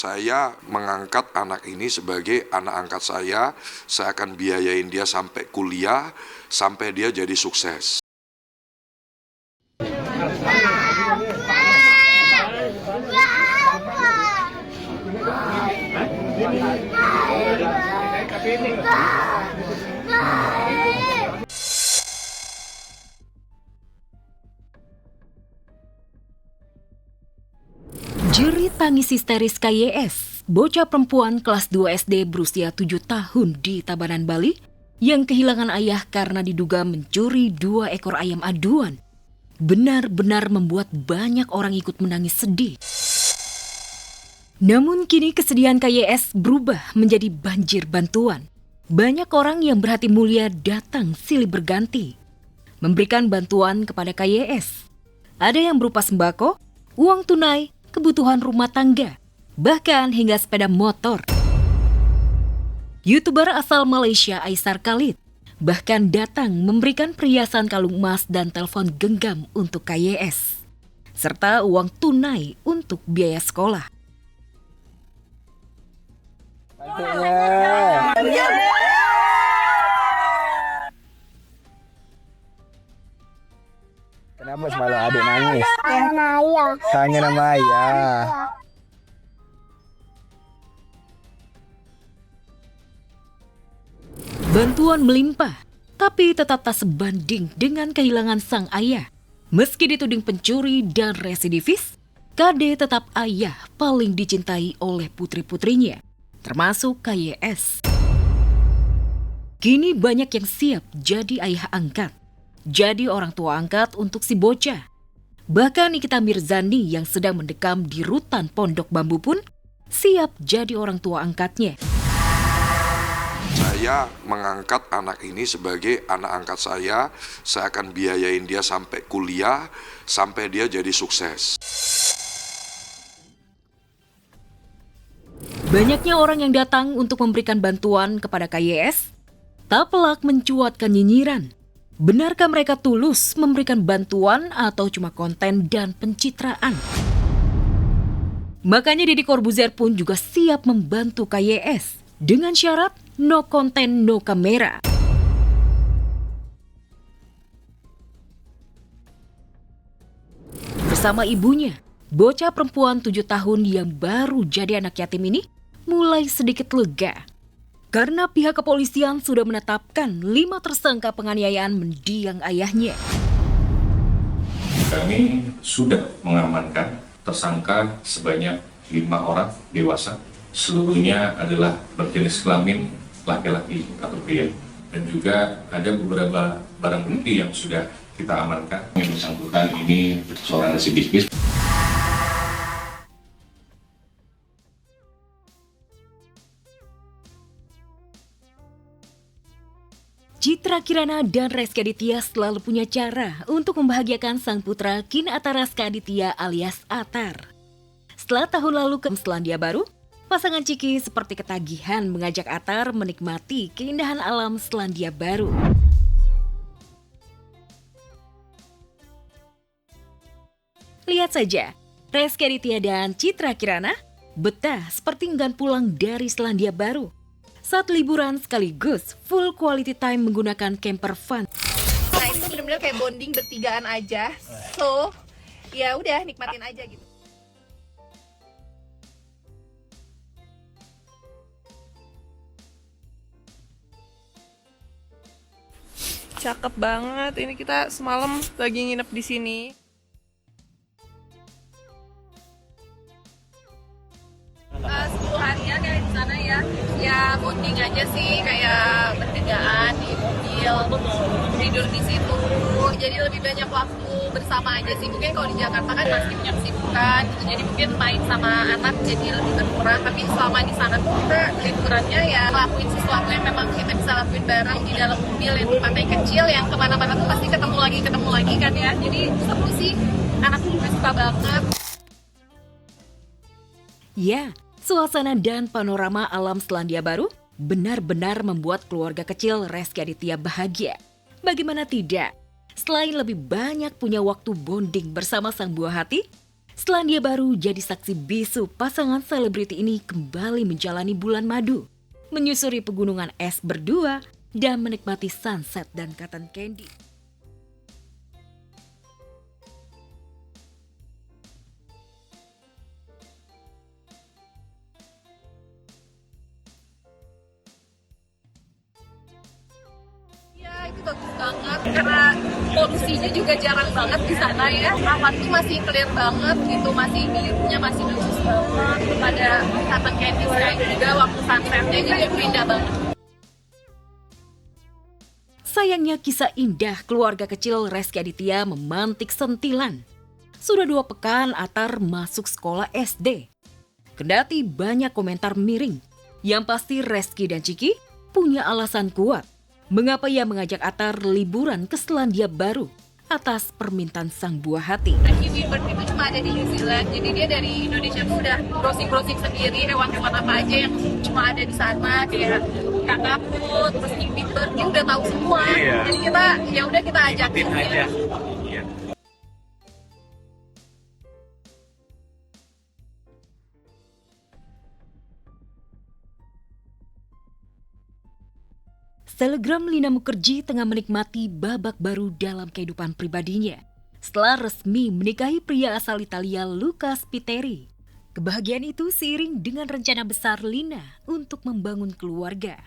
Saya mengangkat anak ini sebagai anak angkat saya akan biayain dia sampai kuliah, sampai dia jadi sukses. Jerit tangis histeris KYS, bocah perempuan kelas 2 SD berusia 7 tahun di Tabanan, Bali, yang kehilangan ayah karena diduga mencuri 2 ekor ayam aduan, benar-benar membuat banyak orang ikut menangis sedih. Namun kini kesedihan KYS berubah menjadi banjir bantuan. Banyak orang yang berhati mulia datang silih berganti, memberikan bantuan kepada KYS. Ada yang berupa sembako, uang tunai, kebutuhan rumah tangga, bahkan hingga sepeda motor. YouTuber asal Malaysia Aisar Khalid bahkan datang memberikan perhiasan kalung emas dan telepon genggam untuk KYS, serta uang tunai untuk biaya sekolah. Kenapa semalam adik nangis? Karena ayah. Kangen sama ayah. Bantuan melimpah, tapi tetap tak sebanding dengan kehilangan sang ayah. Meski dituding pencuri dan residivis, KD tetap ayah paling dicintai oleh putri-putrinya, termasuk KYS. Kini banyak yang siap jadi ayah angkat, jadi orang tua angkat untuk si bocah. Bahkan Nikita Mirzani yang sedang mendekam di rutan Pondok Bambu pun siap jadi orang tua angkatnya. Saya mengangkat anak ini sebagai anak angkat saya akan biayain dia sampai kuliah, sampai dia jadi sukses. Banyaknya orang yang datang untuk memberikan bantuan kepada KYS, tak pelak mencuatkan nyinyiran. Benarkah mereka tulus memberikan bantuan atau cuma konten dan pencitraan? Makanya Deddy Corbuzier pun juga siap membantu KYS dengan syarat no konten, no kamera. Bersama ibunya, bocah perempuan 7 tahun yang baru jadi anak yatim ini mulai sedikit lega. Karena pihak kepolisian sudah menetapkan 5 tersangka penganiayaan mendiang ayahnya. Kami sudah mengamankan tersangka sebanyak 5 orang dewasa. Seluruhnya adalah berjenis kelamin laki-laki atau pria. Dan juga ada beberapa barang bukti yang sudah kita amankan. Yang bersangkutan ini seorang residivis. Citra Kirana dan Reski Aditya selalu punya cara untuk membahagiakan sang putra Kin Atar Raska Aditya alias Atar. Setelah tahun lalu ke Selandia Baru, pasangan Ciki seperti ketagihan mengajak Atar menikmati keindahan alam Selandia Baru. Lihat saja, Reski Aditya dan Citra Kirana betah seperti enggan pulang dari Selandia Baru saat liburan sekaligus full quality time menggunakan camper van. Nah itu benar-benar kayak bonding bertigaan aja. So ya udah nikmatin aja gitu. Cakep banget. Ini kita semalam lagi nginep di sini. Harian ya di sana ya. Ya bonding aja sih kayak bertigaan di mobil, tidur di situ. Jadi lebih banyak waktu bersama aja sih. Mungkin kalau di Jakarta kan masih punya kesibukan gitu. Jadi mungkin main sama anak jadi lebih berkurang. Tapi selama di sana tuh kita liburannya ya lakuin sesuatu yang memang kita bisa lakuin bareng di dalam mobil yang di pantai kecil yang kemana-mana tuh pasti ketemu lagi kan ya. Jadi seru sih. Anak juga suka banget. Ya, suasana dan panorama alam Selandia Baru benar-benar membuat keluarga kecil Reski Aditya bahagia. Bagaimana tidak? Selain lebih banyak punya waktu bonding bersama sang buah hati, Selandia Baru jadi saksi bisu pasangan selebriti ini kembali menjalani bulan madu, menyusuri pegunungan es berdua dan menikmati sunset dan cotton candy. Ya, itu bagus banget karena polusinya juga jarang banget di sana ya. Awan tuh masih clear banget gitu, masih birunya masih bagus banget. Ada cotton candy sky juga, waktu sunsetnya juga indah banget. Sayangnya kisah indah keluarga kecil Rezky Aditya memantik sentilan. Sudah 2 pekan Atar masuk sekolah SD. Kendati banyak komentar miring, yang pasti Rezky dan Ciki punya alasan kuat mengapa ia mengajak Atar liburan ke Selandia Baru atas permintaan sang buah hati. Rezky Bieber itu cuma ada di New Zealand, jadi dia dari Indonesia tuh udah browsing sendiri hewan-hewan apa aja yang cuma ada di sana, kayak kakakku, terus Bieber, dia udah tahu semua. Jadi kita ajakin aja. Selebgram Lina Mukherjee tengah menikmati babak baru dalam kehidupan pribadinya setelah resmi menikahi pria asal Italia Luca Spiteri. Kebahagiaan itu seiring dengan rencana besar Lina untuk membangun keluarga.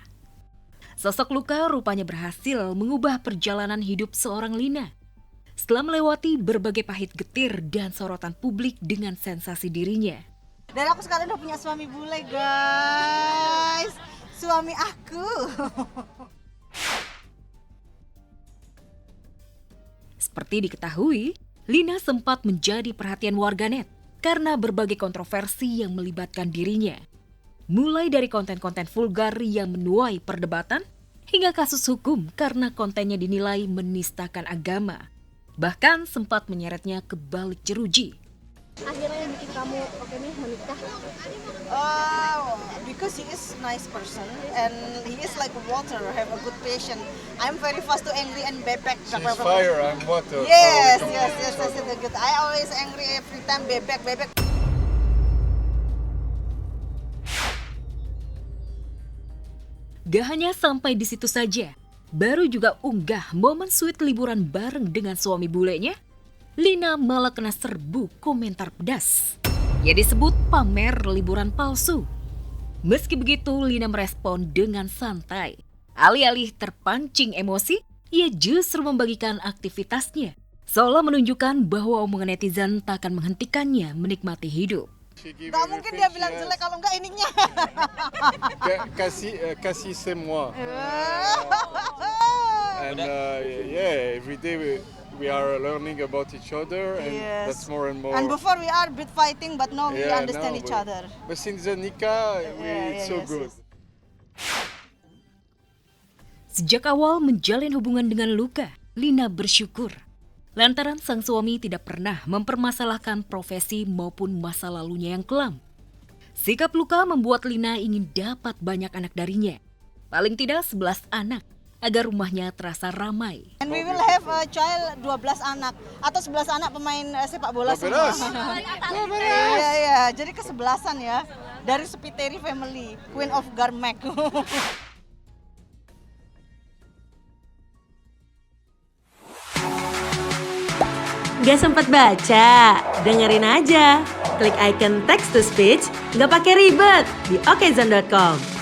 Sosok Luca rupanya berhasil mengubah perjalanan hidup seorang Lina. Setelah melewati berbagai pahit getir dan sorotan publik dengan sensasi dirinya. Dan aku sekarang udah punya suami bule, guys. Suami aku. Seperti diketahui, Lina sempat menjadi perhatian warganet karena berbagai kontroversi yang melibatkan dirinya. Mulai dari konten-konten vulgar yang menuai perdebatan, hingga kasus hukum karena kontennya dinilai menistakan agama. Bahkan sempat menyeretnya ke balik jeruji. Akhirnya yang bikin kamu oke nih menikah? Because he is nice person and he is like water, have a good patient. I'm very fast to angry and bebek. She's fire, I'm water. Yes, good. I always angry every time bebek. Gak hanya sampai di situ saja, baru juga unggah momen sweet liburan bareng dengan suami bulenya, Lina malah kena serbu komentar pedas. Ia disebut pamer liburan palsu. Meski begitu, Lina merespon dengan santai. Alih-alih terpancing emosi, ia justru membagikan aktivitasnya, seolah menunjukkan bahwa omongan netizen tak akan menghentikannya menikmati hidup. Gak mungkin dia bilang jelek kalau enggak ininya. Kasih semua. And every day we are learning about each other, and that's more and more. And before we are a bit fighting, but now we understand each other. But since the nikah, it's so good. Sejak awal menjalin hubungan dengan Luca, Lina bersyukur lantaran sang suami tidak pernah mempermasalahkan profesi maupun masa lalunya yang kelam. Sikap Luca membuat Lina ingin dapat banyak anak darinya, paling tidak 11 anak, agar rumahnya terasa ramai. And we will have a child 12 anak atau 11 anak pemain sepak bola semua. Iya, jadi ke-11an ya dari Spiteri family, Queen of Garmek. Gak sempat baca? Dengerin aja. Klik icon text to speech, gak pakai ribet di okezone.com.